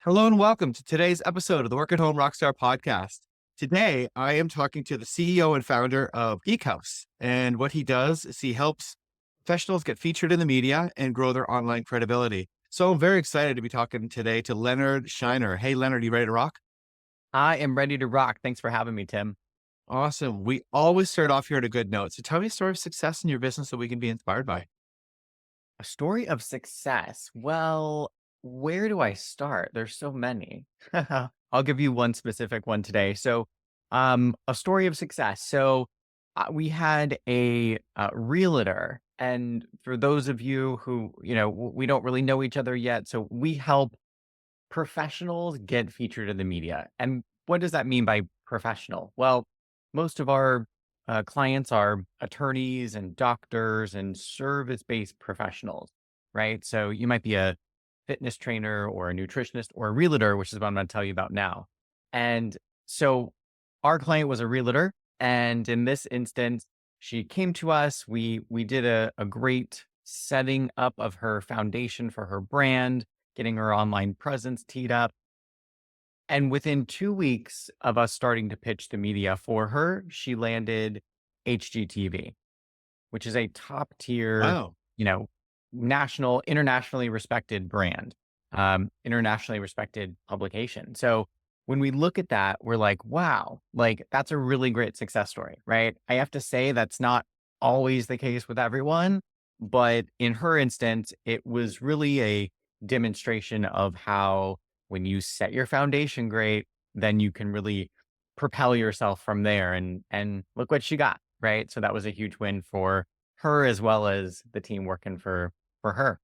Hello and welcome to today's episode of the Work at Home Rockstar Podcast. Today, I am talking to the CEO and founder of Geek Haus. And what he does is he helps professionals get featured in the media and grow their online credibility. So I'm very excited to be talking today to Leonard Scheiner. Hey, Leonard, you ready to rock? I am ready to rock. Thanks for having me, Tim. Awesome. We always start off here at a good note. So tell me a story of success in your business that we can be inspired by. A story of success. Well, where do I start? There's so many. I'll give you one specific one today. A story of success. We had a realtor, and for those of you who we don't really know each other yet, so we help professionals get featured in the media. And what does that mean by professional? Well, most of our clients are attorneys and doctors and service based professionals, right? So you might be a fitness trainer or a nutritionist or a realtor, which is what I'm going to tell you about now. And so our client was a realtor. And in this instance, she came to us. We did a great setting up of her foundation for her brand, getting her online presence teed up. And within 2 weeks of us starting to pitch the media for her, she landed HGTV, which is a top tier, Wow. you know, internationally respected brand, internationally respected publication. So when we look at that, we're like, wow, like that's a really great success story, right? I have to say that's not always the case with everyone, but in her instance, it was really a demonstration of how when you set your foundation great, then you can really propel yourself from there. And look what she got, right? So that was a huge win for her as well as the team working for her.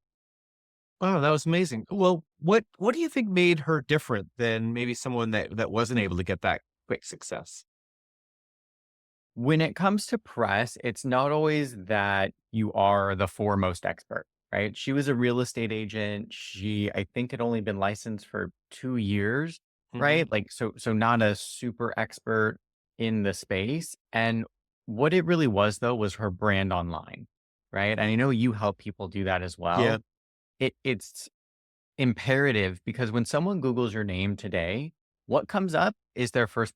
Wow, that was amazing. Well, what do you think made her different than maybe someone that wasn't able to get that quick success? When it comes to press, it's not always that you are the foremost expert, right? She was a real estate agent. She, I think, had only been licensed for 2 years, Hmm. right? So not a super expert in the space. And what it really was, though, was her brand online, right? And I know you help people do that as Yeah. well. It's imperative because when someone Googles your name today, what comes up is their first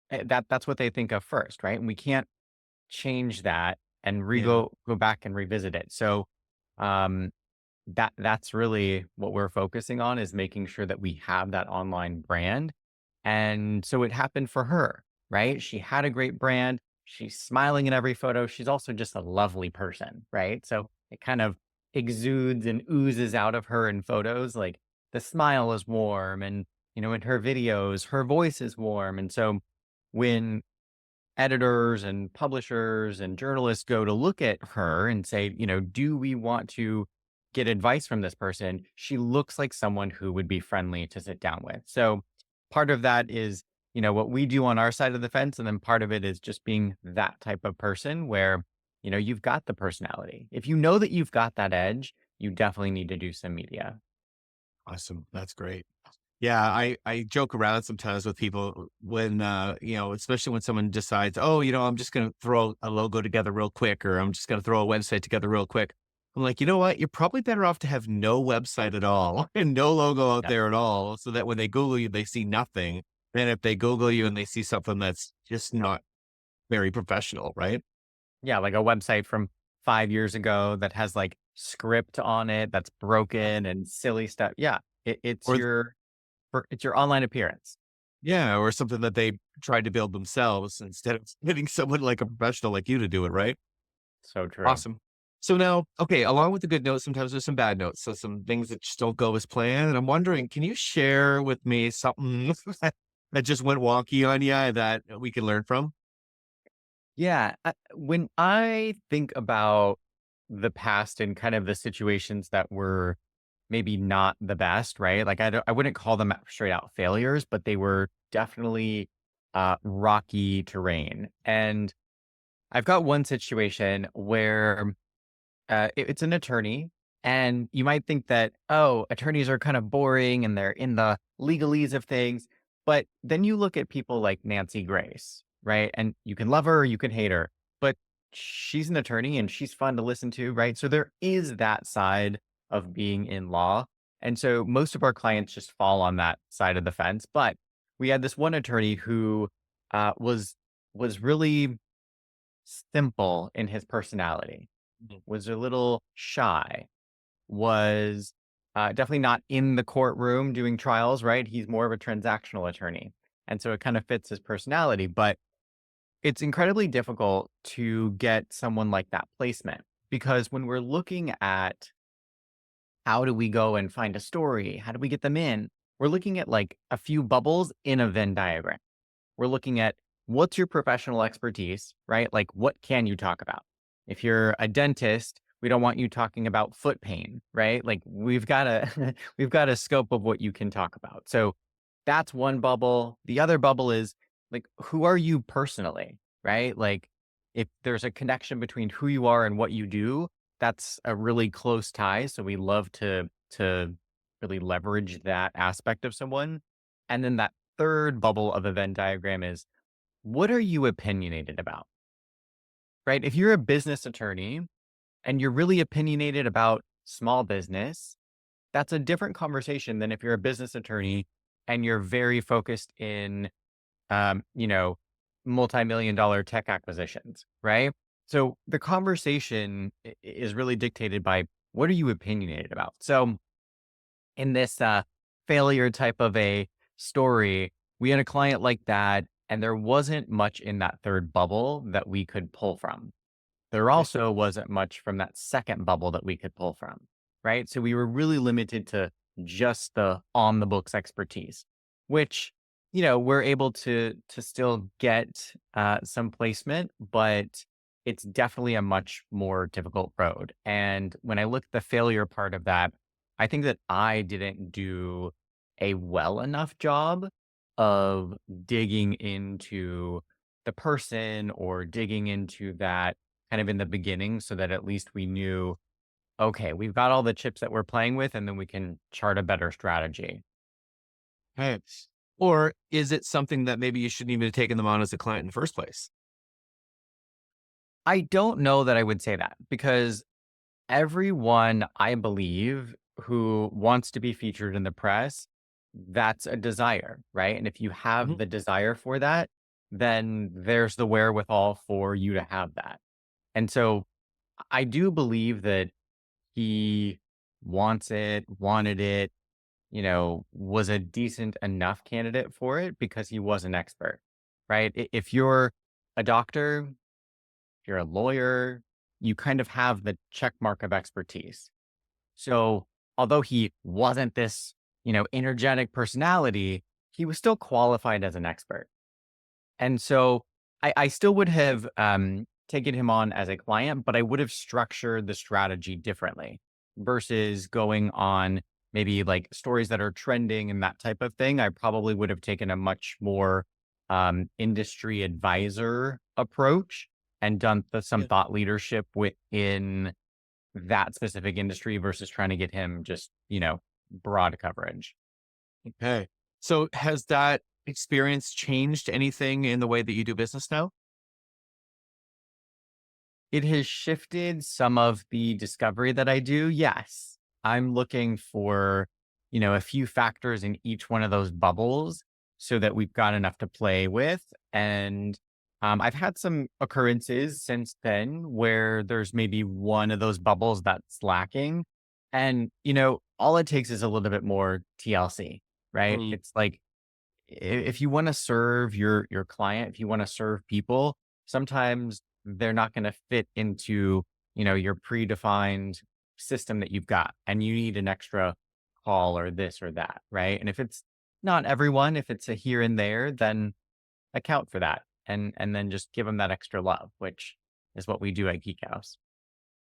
that's what they think of first, right? And we can't change that and Yeah. go back and revisit it. So um, that's really what we're focusing on is making sure that we have that online brand. And so it happened for her, right? She had a great brand. She's smiling in every photo. She's also just a lovely person, right? So it kind of exudes and oozes out of her in photos. Like the smile is warm and, in her videos, her voice is warm. And so when editors and publishers and journalists go to look at her and say, do we want to get advice from this person? She looks like someone who would be friendly to sit down with. So part of that is, what we do on our side of the fence. And then part of it is just being that type of person where, you've got the personality. If you know that you've got that edge, you definitely need to do some media. Awesome. That's great. Yeah, I joke around sometimes with people when especially when someone decides, oh, I'm just going to throw a logo together real quick, or I'm just going to throw a website together real quick. I'm like, you know what? You're probably better off to have no website at all and no logo out Yep. there at all, so that when they Google you, they see nothing. And if they Google you and they see something that's just not very professional, right? Yeah, like a website from 5 years ago that has like script on it that's broken and silly stuff. Yeah, Or it's your online appearance. yeah, or something that they tried to build themselves instead of getting someone like a professional like you to do it, right? So true. Awesome. So now, okay, along with the good notes, sometimes there's some bad notes. So some things that just don't go as planned. And I'm wondering, can you share with me something that just went wonky on you that we can learn from? Yeah, when I think about the past and kind of the situations that were maybe not the best, right? Like I wouldn't call them straight out failures, but they were definitely rocky terrain. And I've got one situation where it's an attorney, and you might think that, oh, attorneys are kind of boring and they're in the legalese of things. But then you look at people like Nancy Grace, right? And you can love her or you can hate her, but she's an attorney and she's fun to listen to, right? So there is that side of being in law. And so most of our clients just fall on that side of the fence. But we had this one attorney who was really simple in his personality, Mhm. was a little shy, was definitely not in the courtroom doing trials, right? He's more of a transactional attorney. And so it kind of fits his personality. But it's incredibly difficult to get someone like that placement because when we're looking at how do we go and find a story, how do we get them in, we're looking at like a few bubbles in a Venn diagram. We're looking at what's your professional expertise, right? Like what can you talk about? If you're a dentist, we don't want you talking about foot pain, right? Like we've got a we've got a scope of what you can talk about. So that's one bubble. The other bubble is like who are you personally, right? Like if there's a connection between who you are and what you do, that's a really close tie. So we love to really leverage that aspect of someone. And then that third bubble of a Venn diagram is what are you opinionated about? Right? If you're a business attorney and you're really opinionated about small business, that's a different conversation than if you're a business attorney and you're very focused in you know, multi-million dollar tech acquisitions, right? So the conversation is really dictated by what are you opinionated about? So in this failure type of a story, we had a client like that, and there wasn't much in that third bubble that we could pull from. There Okay. also wasn't much from that second bubble that we could pull from, right? So we were really limited to just the on the books expertise, which we're able to still get some placement, but it's definitely a much more difficult road. And when I look at the failure part of that, I think that I didn't do a well enough job of digging into the person or digging into that kind of in the beginning so that at least we knew, okay, we've got all the chips that we're playing with, and then we can chart a better strategy. Hey. Or is it something that maybe you shouldn't even have taken them on as a client in the first place? I don't know that I would say that because everyone, I believe, who wants to be featured in the press, that's a desire, right? And if you have Mhm. the desire for that, then there's the wherewithal for you to have that. And so I do believe that he wanted it, was a decent enough candidate for it because he was an expert, right? If you're a doctor, if you're a lawyer, you kind of have the check mark of expertise. So although he wasn't this, energetic personality, he was still qualified as an expert. And so I still would have taken him on as a client, but I would have structured the strategy differently versus going on maybe like stories that are trending and that type of thing. I probably would have taken a much more industry advisor approach and done some Yeah. thought leadership within that specific industry versus trying to get him just, broad coverage. Okay. So has that experience changed anything in the way that you do business now? It has shifted some of the discovery that I do. Yes. I'm looking for, a few factors in each one of those bubbles so that we've got enough to play with. And I've had some occurrences since then where there's maybe one of those bubbles that's lacking. And, all it takes is a little bit more TLC, right? Mm. It's like if you want to serve your client, if you want to serve people, sometimes they're not going to fit into, your predefined system that you've got and you need an extra call or this or that, right? And if it's not everyone, if it's a here and there, then account for that and then just give them that extra love, which is what we do at Geek House.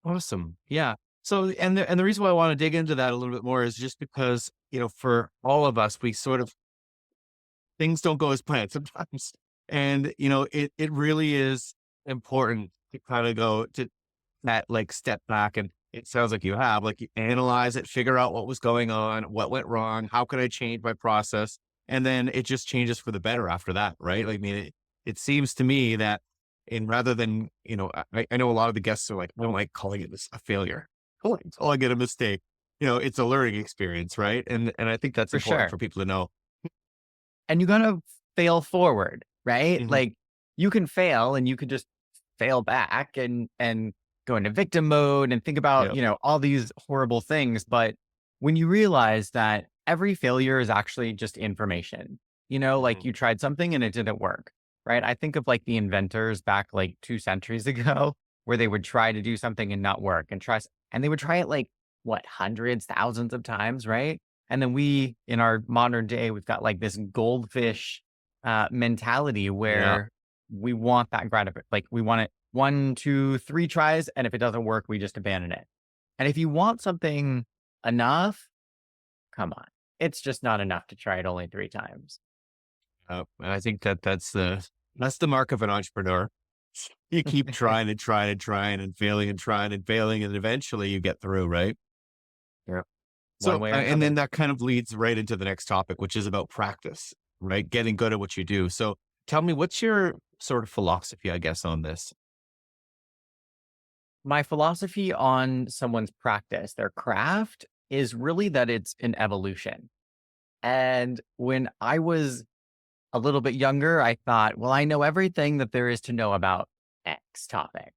Awesome. Yeah. So, and the reason why I want to dig into that a little bit more is just because, for all of us, we sort of things don't go as planned sometimes. And, it really is important to kind of go to that like step back. And it sounds like you have, like you analyze it, figure out what was going on, what went wrong, how can I change my process? And then it just changes for the better after that, right? Like, I mean, it seems to me that in rather than, I know a lot of the guests are like, I don't like calling it a failure. I like calling it a mistake. it's a learning experience, right? And I think that's For important sure. for people to know. And you're gonna fail forward, right? Mhm. Like you can fail and you could just fail back and go into victim mode and think about, Yep. all these horrible things. But when you realize that every failure is actually just information, like Mhm. you tried something and it didn't work, right? I think of like the inventors back like 2 centuries ago, where they would try to do something and not work and and they would try it like what, hundreds, thousands of times, right? And then we, in our modern day, we've got like this goldfish mentality Yeah. where we want that like we want it one, two, three tries. And if it doesn't work, we just abandon it. And if you want something enough, come on. It's just not enough to try it only 3 times. And I think that's the mark of an entrepreneur. You keep trying and trying and trying and failing and trying and failing, and eventually you get through, right? Yep. One So, way or and then another. that kind of leads right into the next topic, which is about practice, right? Getting good at what you do. So, tell me, what's your sort of philosophy, I guess, on this? My philosophy on someone's practice, their craft, is really that it's an evolution. And when I was a little bit younger, I thought, well, I know everything that there is to know about X topic.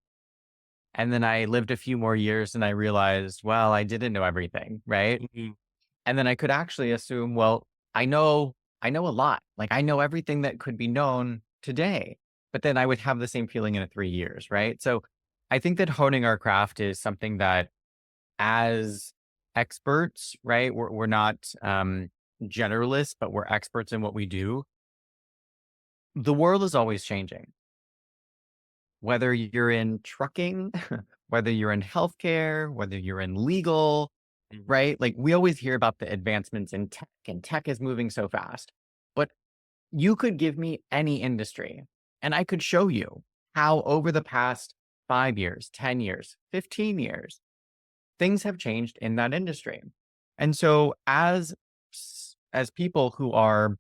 And then I lived a few more years and I realized, well, I didn't know everything, right? Mhm. And then I could actually assume, well, I know a lot. Like I know everything that could be known today. But then I would have the same feeling in 3 years, right? So I think that honing our craft is something that as experts, right? We're not generalists, but we're experts in what we do. The world is always changing. Whether you're in trucking, whether you're in healthcare, whether you're in legal, Mhm. right? Like we always hear about the advancements in tech, and tech is moving so fast. But you could give me any industry and I could show you how over the past 5 years, 10 years, 15 years, things have changed in that industry. And so as people who are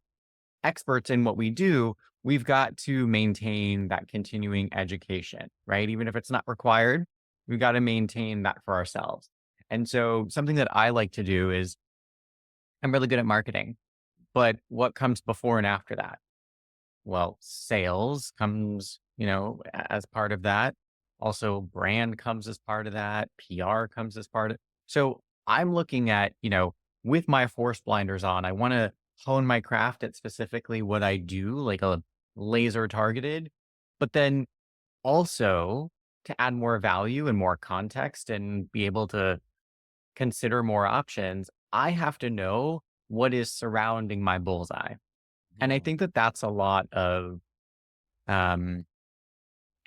experts in what we do, we've got to maintain that continuing education, right? Even if it's not required, we've got to maintain that for ourselves. And so something that I like to do is I'm really good at marketing, but what comes before and after that? Well, sales comes, as part of that. Also, brand comes as part of that. PR comes as part of. So I'm looking at, with my force blinders on, I want to hone my craft at specifically what I do, like a laser targeted, but then also to add more value and more context and be able to consider more options, I have to know what is surrounding my bullseye. And I Mm. think that that's a lot of um,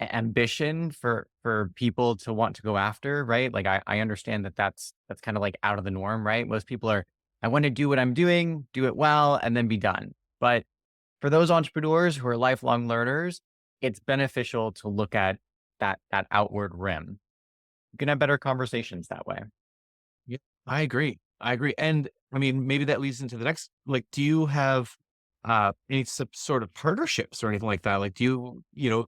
ambition for people to want to go after, right? Like I understand that that's kind of like out of the norm, right? Most people are, I want to do what I'm doing, do it well, and then be done. But for those entrepreneurs who are lifelong learners, it's beneficial to look at that outward rim. You can have better conversations that way. Yeah, I agree. I agree. And I mean, maybe that leads into the next, like, do you have any sort of partnerships or anything like that? Like, do you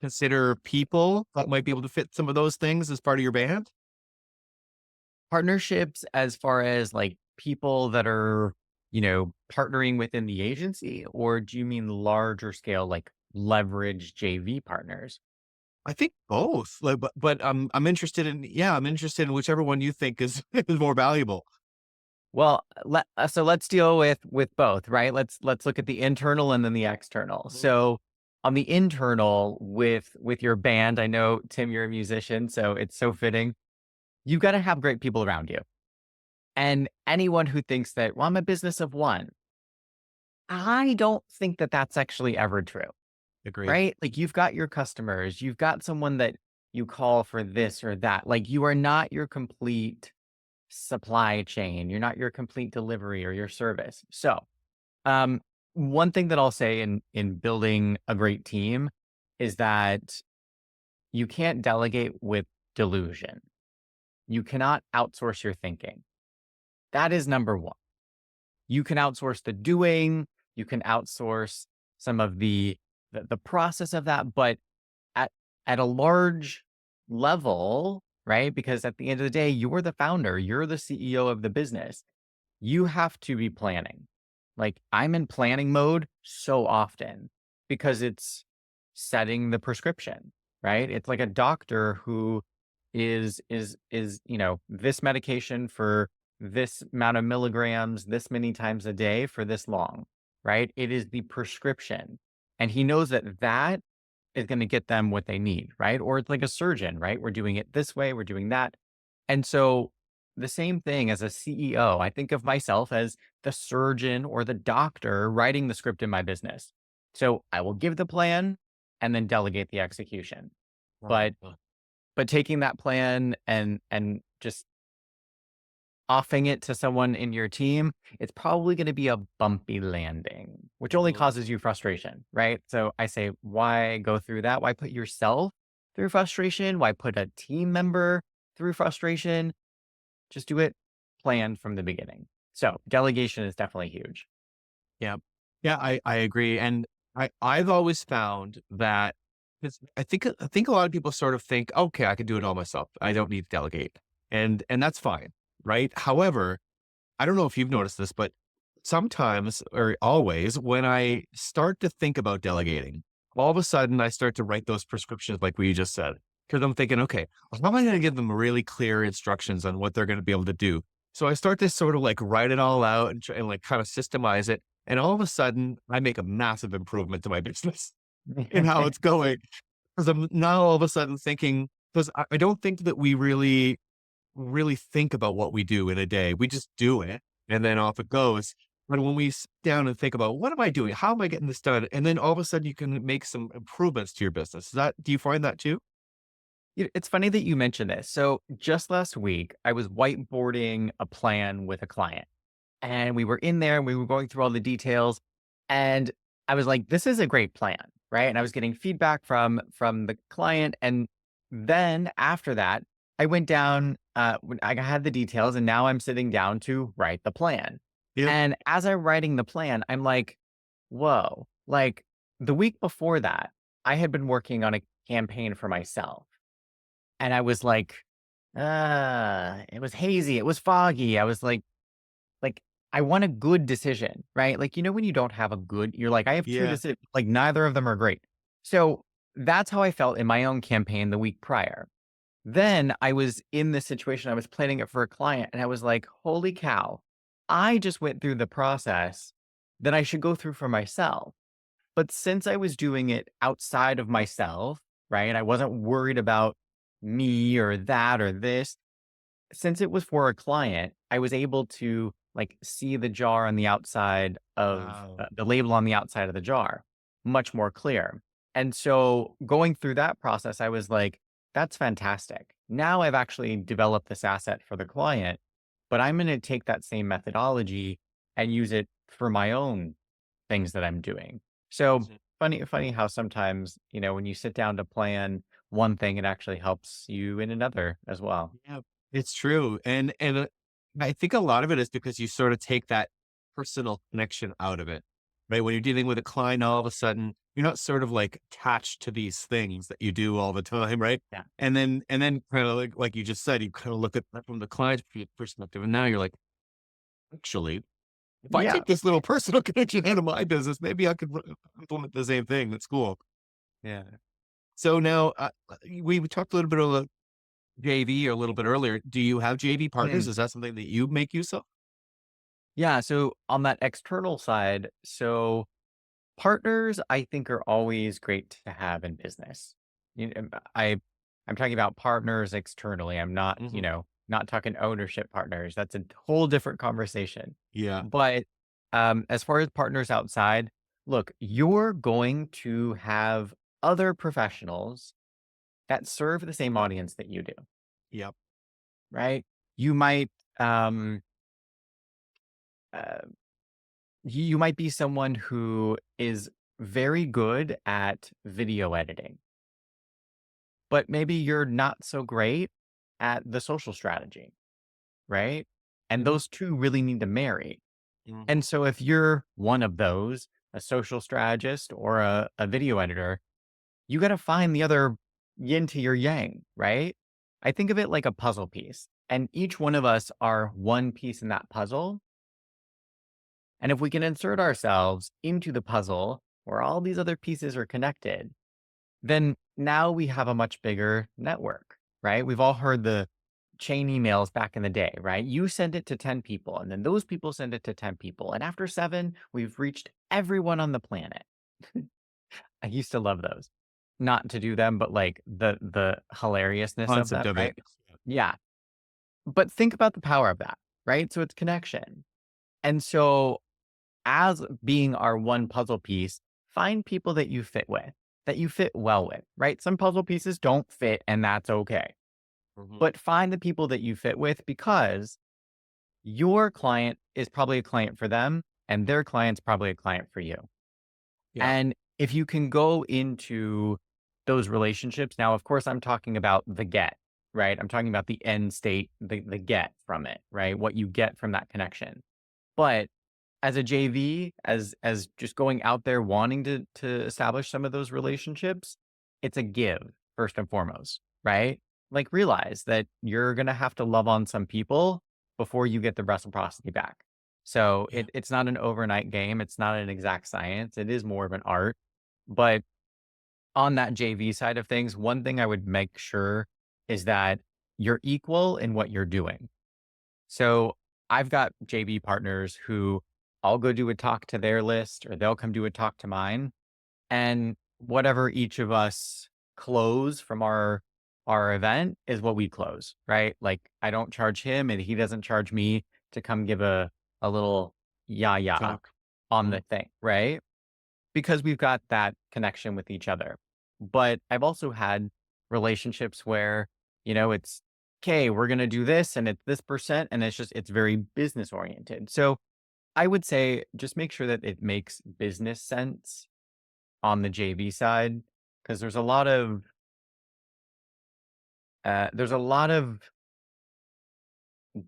consider people that might be able to fit some of those things as part of your band? Partnerships as far as like people that are, partnering within the agency, or do you mean larger scale, like leverage JV partners? I think both. Like, but I'm interested in, yeah, I'm interested in whichever one you think is is more valuable. Well, so let's deal with both, right? Let's look at the internal and then the external. Mhm. So on the internal with your band, I know Tim, you're a musician, so it's so fitting. You've got to have great people around you. And anyone who thinks that, well, I'm a business of one, I don't think that that's actually ever true, Agreed. right? Like you've got your customers, you've got someone that you call for this or that. Like you are not your complete supply chain. You're not your complete delivery or your service. So, um, one thing that I'll say in building a great team is that you can't delegate with delusion. You cannot outsource your thinking. That is number one. You can outsource the doing, you can outsource some of the process of that, but at at a large level, right? Because at the end of the day, you're the founder, you're the CEO of the business. You have to be planning. Like I'm in planning mode so often because it's setting the prescription, right? It's like a doctor who is, this medication for this amount of milligrams, this many times a day for this long, right? It is the prescription. And he knows that that is going to get them what they need, right? Or it's like a surgeon, right? We're doing it this way, we're doing that. And so the same thing as a CEO, I think of myself as the surgeon or the doctor writing the script in my business. So I will give the plan and then delegate the execution. Right. But taking that plan and just offing it to someone in your team, it's probably going to be a bumpy landing, which only Mhm. causes you frustration, right? So I say, why go through that? Why put yourself through frustration? Why put a team member through frustration? Just do it planned from the beginning. So delegation is definitely huge. Yeah. Yeah, I agree. And I've always found that 'cause I think a lot of people sort of think, okay, I can do it all myself. I don't need to delegate. And that's fine. Right. However, I don't know if you've noticed this, but sometimes or always when I start to think about delegating, all of a sudden I start to write those prescriptions like we just said. Because I'm thinking, okay, how am I going to give them really clear instructions on what they're going to be able to do? So I start to sort of like write it all out and like kind of systemize it. And all of a sudden I make a massive improvement to my business in how it's going. Because I'm now all of a sudden thinking, because I don't think that we really think about what we do in a day. We just do it and then off it goes. But when we sit down and think about what am I doing? How am I getting this done? And then all of a sudden you can make some improvements to your business. Do you find that too? It's funny that you mentioned this. So just last week, I was whiteboarding a plan with a client. And we were in there and we were going through all the details. And I was like, this is a great plan, right? And I was getting feedback from the client. And then after that, I went down, when I had the details, and now I'm sitting down to write the plan. Yep. And as I'm writing the plan, I'm like, whoa, like the week before that, I had been working on a campaign for myself. And I was like, it was hazy, it was foggy. I was like, I want a good decision, right? Like, when you don't have a good, you're like, I have two Yeah. decisions, like neither of them are great. So that's how I felt in my own campaign the week prior. Then I was in this situation, I was planning it for a client, and I was like, holy cow, I just went through the process that I should go through for myself. But since I was doing it outside of myself, right? I wasn't worried about me or that or this, since it was for a client, I was able to like see the jar on the outside of Wow. the label on the outside of the jar much more clear. And so going through that process, I was like, that's fantastic. Now I've actually developed this asset for the client, but I'm going to take that same methodology and use it for my own things that I'm doing. So Mhm. funny how sometimes, when you sit down to plan one thing, it actually helps you in another as well. Yeah, it's true. And I think a lot of it is because you sort of take that personal connection out of it, right? When you're dealing with a client, all of a sudden you're not sort of like attached to these things that you do all the time, right? Yeah. And then kind of like you just said, you kind of look at that from the client's perspective, and now you're like, actually, if I Yeah. take this little personal connection out of my business, maybe I could implement the same thing. That's cool. Yeah. So now we talked a little bit about JV a little bit earlier. Do you have JV partners? Mm. Is that something that you make use of? Yeah. So on that external side, so partners, I think are always great to have in business. I'm talking about partners externally. I'm not, Hmm. not talking ownership partners. That's a whole different conversation. Yeah. But as far as partners outside, look, you're going to have other professionals that serve the same audience that you do, Yep. right? You might um, uh, you might be someone who is very good at video editing, but maybe you're not so great at the social strategy, right? And Hmm. those two really need to marry. Hmm. And so if you're one of those, a social strategist or a video editor, you got to find the other yin to your yang, right? I think of it like a puzzle piece, and each one of us are one piece in that puzzle. And if we can insert ourselves into the puzzle where all these other pieces are connected, then now we have a much bigger network, right? We've all heard the chain emails back in the day, right? You send it to 10 people, and then those people send it to 10 people. And after seven, we've reached everyone on the planet. I used to love those. Not to do them, but like the hilariousness of Concept that, of it. right? Yeah. But think about the power of that, right? So it's connection. And so as being our one puzzle piece, find people that you fit with, that you fit well with, right? Some puzzle pieces don't fit, and that's okay. Mhm. But find the people that you fit with because your client is probably a client for them, and their client's probably a client for you. Yeah. And if you can go into those relationships, now, of course, I'm talking about the get, right? I'm talking about the end state, the get from it, right? What you get from that connection. But as a JV, as just going out there wanting to establish some of those relationships, it's a give first and foremost, right? Like realize that you're gonna have to love on some people before you get the reciprocity back. So Yeah. it's not an overnight game. It's not an exact science. It is more of an art. But on that JV side of things, one thing I would make sure is that you're equal in what you're doing. So I've got JV partners who I'll go do a talk to their list or they'll come do a talk to mine. And whatever each of us close from our event is what we close, right? Like I don't charge him and he doesn't charge me to come give a little yah Talk. on Mhm. the thing, right? Because we've got that connection with each other. But I've also had relationships where, it's okay, we're going to do this and it's this percent. And it's very business oriented. So I would say just make sure that it makes business sense on the JV side because there's a lot of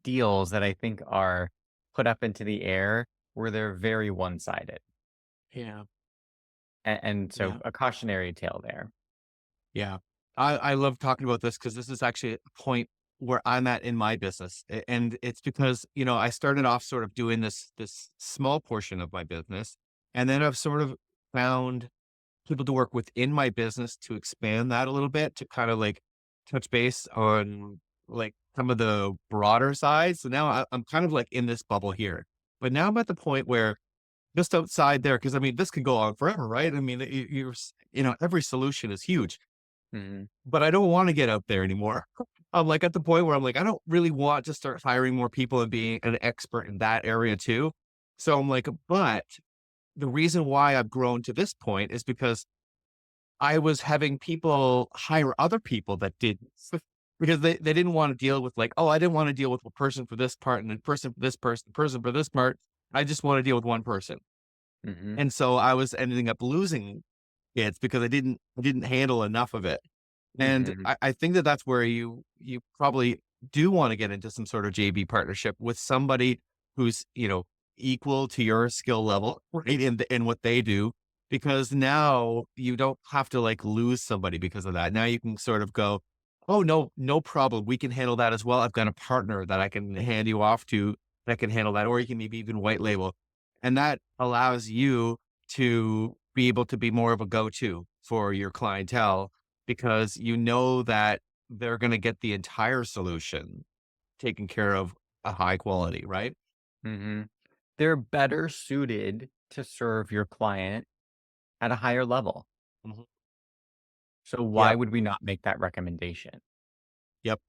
deals that I think are put up into the air where they're very one sided. Yeah. And so Yeah. a cautionary tale there. Yeah. I love talking about this because this is actually a point where I'm at in my business. And it's because, I started off sort of doing this small portion of my business. And then I've sort of found people to work within my business to expand that a little bit, to kind of like touch base on like some of the broader sides. So now I'm kind of like in this bubble here. But now I'm at the point where just outside there, because I mean, this could go on forever, right? I mean, every solution is huge, Mhm. but I don't want to get out there anymore. I'm like at the point where I'm like, I don't really want to start hiring more people and being an expert in that area too. So I'm like, but the reason why I've grown to this point is because I was having people hire other people that did because they didn't want to deal with like, oh, I didn't want to deal with a person for this part and a person for this person for this part. I just want to deal with one person. Mhm. And so I was ending up losing kids because I didn't handle enough of it. And Mhm. I think that that's where you probably do want to get into some sort of JV partnership with somebody who's, equal to your skill level, right? In what they do, because now you don't have to like lose somebody because of that. Now you can sort of go, oh no, no problem. We can handle that as well. I've got a partner that I can hand you off to that can handle that, or you can maybe even white label. And that allows you to be able to be more of a go-to for your clientele because you know that they're going to get the entire solution taken care of a high quality, right? Mhm. They're better suited to serve your client at a higher level. Mhm. So why Yep. would we not make that recommendation? Yep.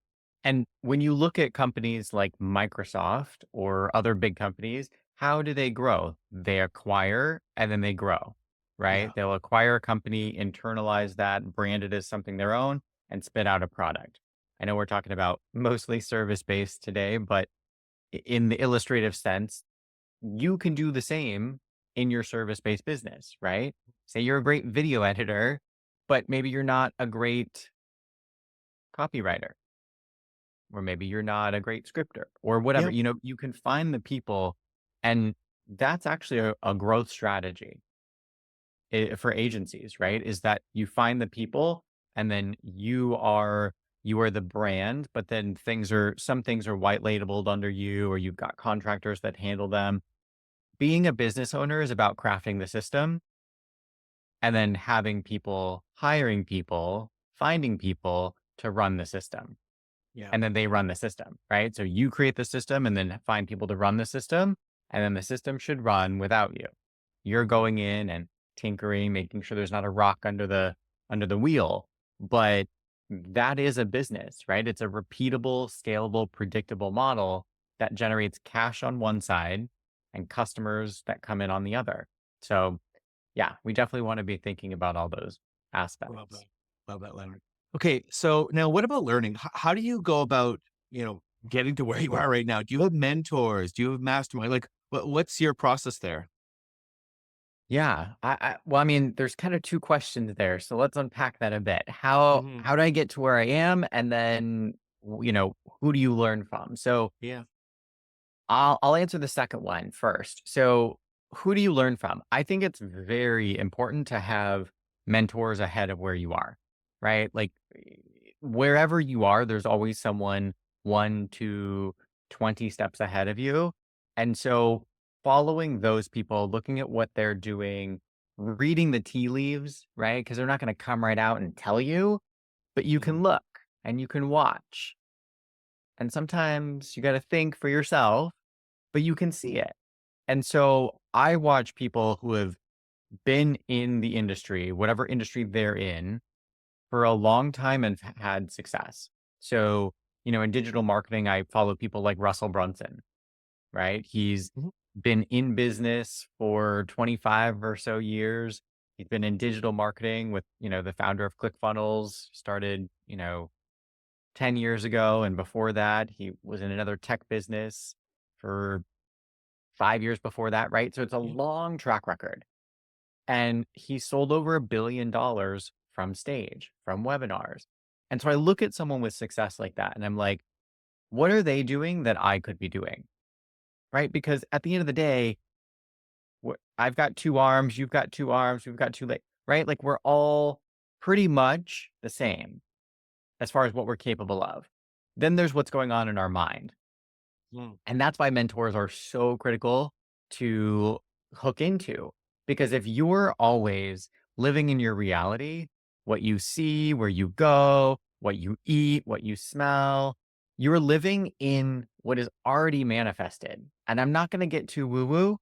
And when you look at companies like Microsoft or other big companies, how do they grow? They acquire and then they grow, Yeah. right? They'll acquire a company, internalize that, brand it as something their own, and spit out a product. I know we're talking about mostly service based today, but in the illustrative sense, you can do the same in your service based business, right? Say you're a great video editor, but maybe you're not a great copywriter, or maybe you're not a great scripter, or whatever. Yep. You can find the people, and that's actually a growth strategy for agencies, right? Is that you find the people and then you are you are the brand, but then some things are white labeled under you, or you've got contractors that handle them. Being a business owner is about crafting the system and then hiring people, finding people to run the system. Yeah. And then they run the system, right? So you create the system and then find people to run the system, and then the system should run without you. You're going in and tinkering, making sure there's not a rock under the wheel. But that is a business, right? It's a repeatable, scalable, predictable model that generates cash on one side and customers that come in on the other. So yeah, we definitely want to be thinking about all those Love that. aspects. Love that, Leonard. Okay. So now what about learning? How do you go about, getting to where you are right now? Do you have mentors? Do you have mastermind? Like what's your process there? Yeah. Well, I mean, there's kind of two questions there. So let's unpack that a bit. How Hmm. how do I get to where I am? And then, who do you learn from? So Yeah. I'll answer the second one first. So who do you learn from? I think it's very important to have mentors ahead of where you are, right? Like wherever you are, there's always someone 1 to 20 steps ahead of you. And so following those people, looking at what they're doing, reading the tea leaves, right? Because they're not going to come right out and tell you, but you Hmm. can look and you can watch. And sometimes you got to think for yourself, but you can see it. And so I watch people who have been in the industry, whatever industry they're in, for a long time and had success. So, in digital marketing, I follow people like Russell Brunson, right? He's Hmm. been in business for 25 or so years. He's been in digital marketing with, the founder of ClickFunnels, started, 10 years ago. And before that, he was in another tech business for 5 years before that, right? So it's a Yeah. long track record. And he sold over $1 billion from stage, from webinars. And so I look at someone with success like that and I'm like, what are they doing that I could be doing? Right? Because at the end of the day, I've got 2 arms, you've got 2 arms, we've got two legs, right? Like we're all pretty much the same as far as what we're capable of. Then there's what's going on in our mind. Mm. And that's why mentors are so critical to hook into. Because if you're always living in your reality, what you see, where you go, what you eat, what you smell, you're living in what is already manifested. And I'm not going to get too woo woo,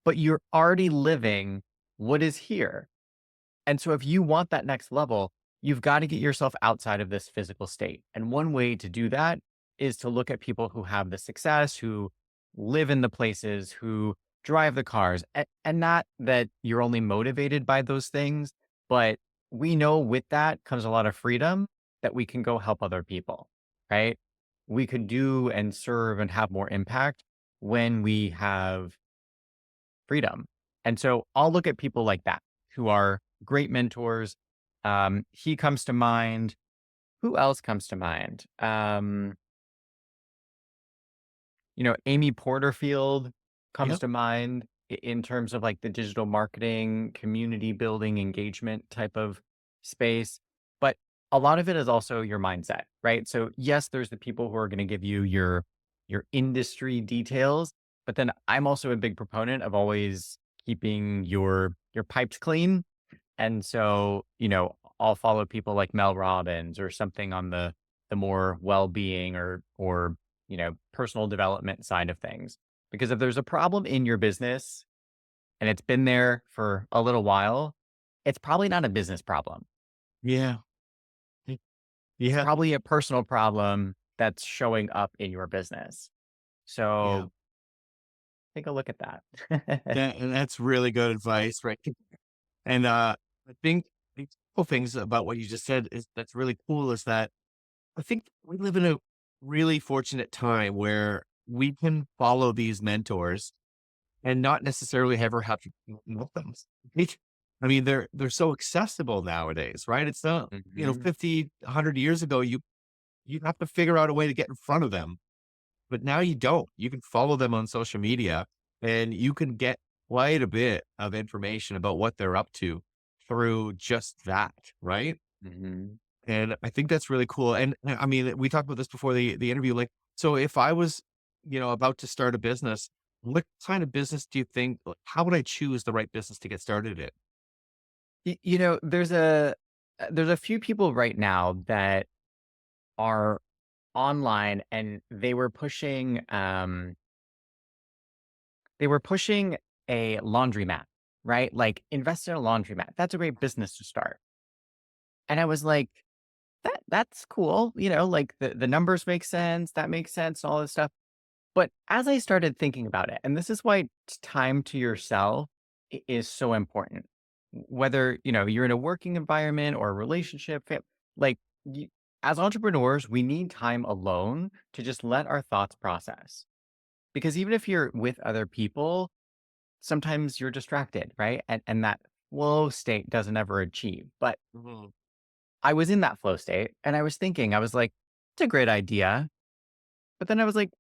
but you're already living what is here. And so if you want that next level, you've got to get yourself outside of this physical state. And one way to do that is to look at people who have the success, who live in the places, who drive the cars. And not that you're only motivated by those things, but we know with that comes a lot of freedom that we can go help other people, right? We could do and serve and have more impact when we have freedom. And so I'll look at people like that who are great mentors. He comes to mind. Who else comes to mind? Amy Porterfield comes Yeah. to mind in terms of like the digital marketing, community building, engagement type of space. But a lot of it is also your mindset, right? So yes, there's the people who are going to give you your industry details, but then I'm also a big proponent of always keeping your pipes clean. And so, I'll follow people like Mel Robbins or something on the more well-being or personal development side of things. Because if there's a problem in your business and it's been there for a little while, it's probably not a business problem. Yeah. y- It's Yeah. probably a personal problem that's showing up in your business. Yeah. So take a look at that. And that's really good advice, right? And I think the couple things about what you just said is that's really cool is that I think we live in a really fortunate time where we can follow these mentors and not necessarily ever have to know them. Right? I mean, they're so accessible nowadays, right? It's not, Mhm. 50, 100 years ago, you have to figure out a way to get in front of them. But now you don't. You can follow them on social media and you can get quite a bit of information about what they're up to through just that, right? Mhm. And I think that's really cool. And I mean, we talked about this before the interview. Like, so if I was, about to start a business, what kind of business do you think, like, how would I choose the right business to get started in? There's a few people right now that are online, and they were pushing a laundromat, right? Like, invest in a laundromat. That's a great business to start. And I was like, that's cool. Like the numbers make sense. That makes sense, and all this stuff. But as I started thinking about it, and this is why time to yourself is so important. Whether, you're in a working environment or a relationship, like you, as entrepreneurs, we need time alone to just let our thoughts process. Because even if you're with other people, sometimes you're distracted, right? And that flow state doesn't ever achieve. But Mhm. I was in that flow state and I was thinking, I was like, it's a great idea. But then I was like,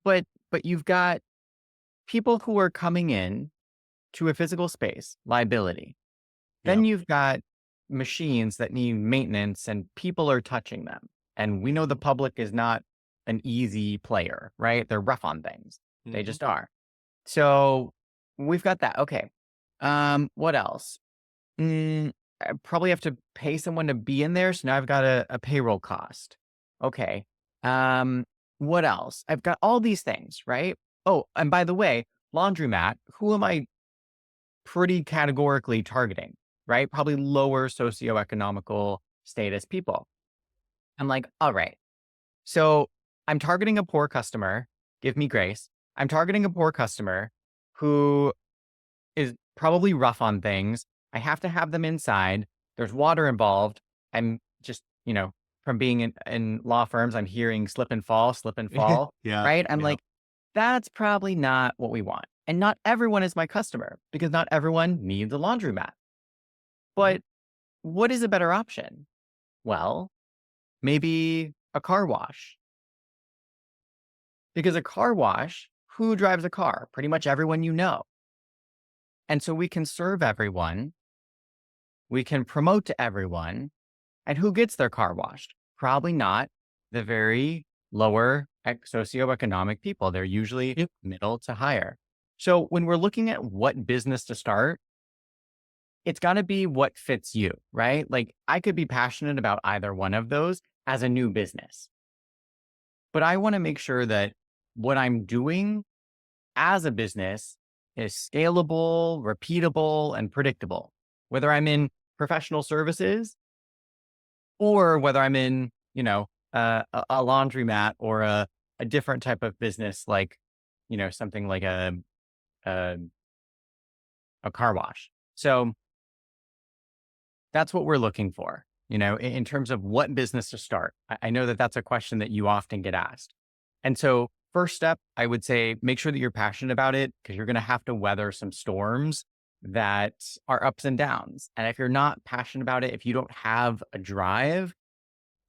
but you've got people who are coming in to a physical space, liability. Yeah. Then you've got machines that need maintenance and people are touching them. And we know the public is not an easy player, right? They're rough on things. They Mhm. just are. So we've got that. Okay. What else? I probably have to pay someone to be in there. So now I've got a payroll cost. Okay. Um, what else? I've got all these things, right? Oh, and by the way, laundromat, who am I pretty categorically targeting, right? Probably lower socioeconomical status people. I'm like, all right. So I'm targeting a poor customer. Give me grace. I'm targeting a poor customer who is probably rough on things. I have to have them inside. There's water involved. I'm just, from being in law firms, I'm hearing slip and fall, Yeah. right? I'm Yeah. like, that's probably not what we want. And not everyone is my customer because not everyone needs a laundromat. Mhm. But what is a better option? Well, maybe a car wash. Because a car wash, who drives a car? Pretty much everyone you know. And so we can serve everyone, we can promote to everyone. And who gets their car washed? Probably not the very lower socioeconomic people. They're usually Yep. middle to higher. So when we're looking at what business to start, it's got to be what fits you, right? Like I could be passionate about either one of those as a new business, but I want to make sure that what I'm doing as a business is scalable, repeatable, and predictable. Whether I'm in professional services or whether I'm in, a laundromat or a different type of business, like, something like a, a car wash. So that's what we're looking for, in terms of what business to start. I know that that's a question that you often get asked. And so, first step, I would say make sure that you're passionate about it because you're going to have to weather some storms that are ups and downs. And if you're not passionate about it, if you don't have a drive,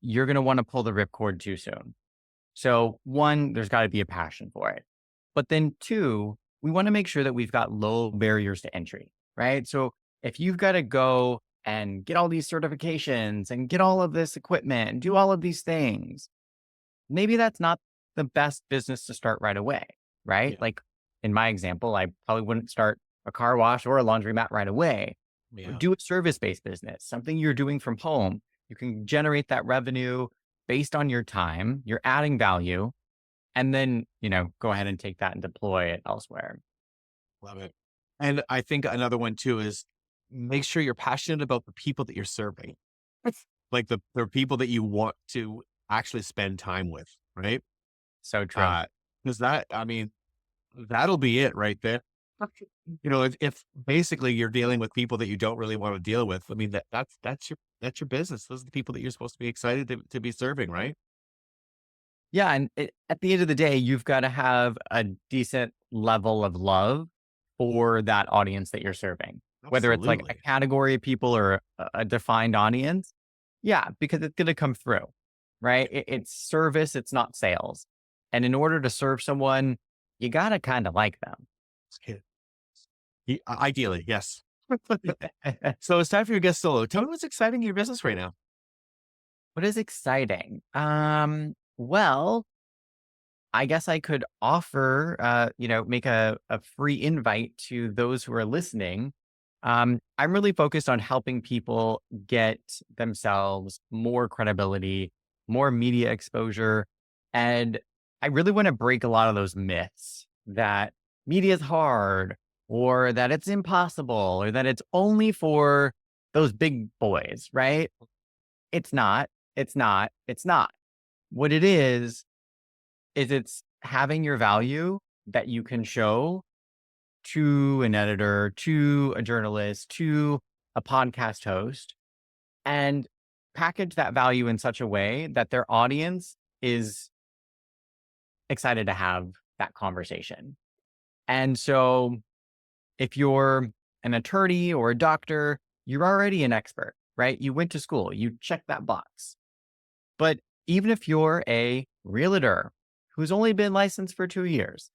you're going to want to pull the ripcord too soon. So, one, there's got to be a passion for it. But then, two, we want to make sure that we've got low barriers to entry, right? So, if you've got to go and get all these certifications and get all of this equipment and do all of these things, maybe that's not the best business to start right away, right? Yeah. Like in my example, I probably wouldn't start a car wash or a laundromat right away. Yeah. Do a service based business, something you're doing from home. You can generate that revenue based on your time, you're adding value, and then, go ahead and take that and deploy it elsewhere. Love it. And I think another one too is make sure you're passionate about the people that you're serving. Like the people that you want to actually spend time with, right? So true. Uh, because that, I mean, that'll be it right there. If basically you're dealing with people that you don't really want to deal with, I mean that's your business. Those are the people that you're supposed to be excited to be serving, right? Yeah. And at the end of the day, you've got to have a decent level of love for that audience that you're serving, whether it's like a Absolutely. category of people or a defined audience. Yeah, because it's going to come through, right? It's service, it's not sales. And in order to serve someone, you got to kind of like them. Yeah. Ideally, yes. So it's time for your guest solo. Tell me what's exciting in your business right now. What is exciting? Well, I guess I could offer, make a free invite to those who are listening. I'm really focused on helping people get themselves more credibility, more media exposure. And I really want to break a lot of those myths that media is hard or that it's impossible or that it's only for those big boys, right? It's not. It's not. It's not. What it is it's having your value that you can show to an editor, to a journalist, to a podcast host, and package that value in such a way that their audience is excited to have that conversation. And so if you're an attorney or a doctor, you're already an expert, right? You went to school, you check that box. But even if you're a realtor who's only been licensed for 2 years,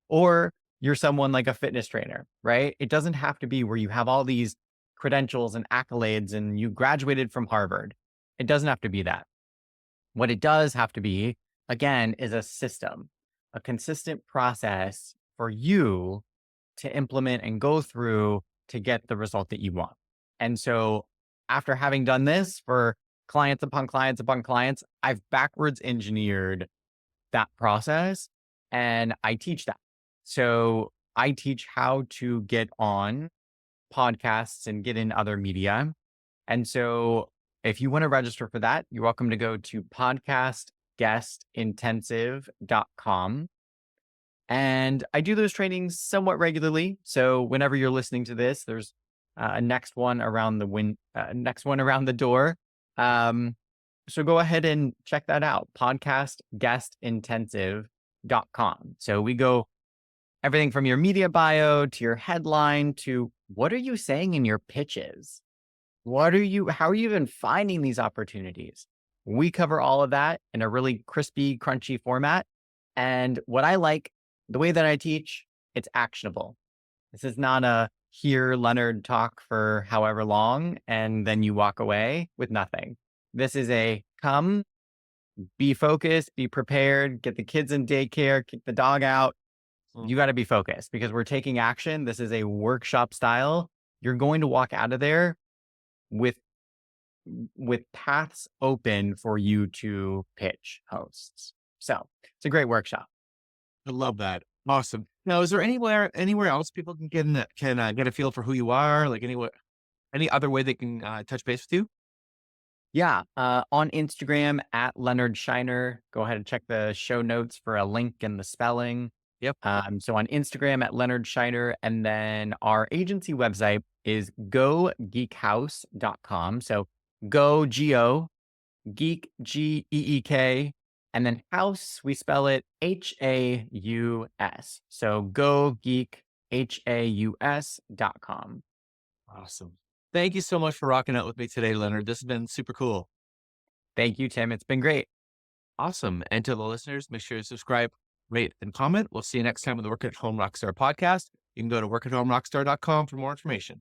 or you're someone like a fitness trainer, right? It doesn't have to be where you have all these credentials and accolades and you graduated from Harvard. It doesn't have to be that. What it does have to be, again, is a system, a consistent process for you to implement and go through to get the result that you want. And so after having done this for clients upon clients upon clients, I've backwards engineered that process and I teach that. So I teach how to get on podcasts and get in other media. And so if you want to register for that, you're welcome to go to podcastguestintensive.com. And I do those trainings somewhat regularly. So whenever you're listening to this, there's a next one around the door. So go ahead and check that out, podcastguestintensive.com. So we go everything from your media bio to your headline to what are you saying in your pitches? How are you even finding these opportunities? We cover all of that in a really crispy, crunchy format. And what I like, the way that I teach, it's actionable. This is not a hear Leonard talk for however long, and then you walk away with nothing. This is a come, be focused, be prepared, get the kids in daycare, kick the dog out. You got to be focused because we're taking action. This is a workshop style. You're going to walk out of there with paths open for you to pitch hosts. So it's a great workshop. I love that. Awesome. Now, is there anywhere else people can get get a feel for who you are? Like any other way they can touch base with you? Yeah. On Instagram at Leonard Scheiner. Go ahead and check the show notes for a link and the spelling. Yep. So on Instagram at Leonard Scheiner. And then our agency website is gogeekhaus.com. So go G-O, geek, Geek, and then house, we spell it Haus. So gogeekhaus.com. Awesome. Thank you so much for rocking out with me today, Leonard. This has been super cool. Thank you, Tim. It's been great. Awesome. And to the listeners, make sure to subscribe, rate, and comment. We'll see you next time on the Work at Home Rockstar podcast. You can go to workathomorockstar.com for more information.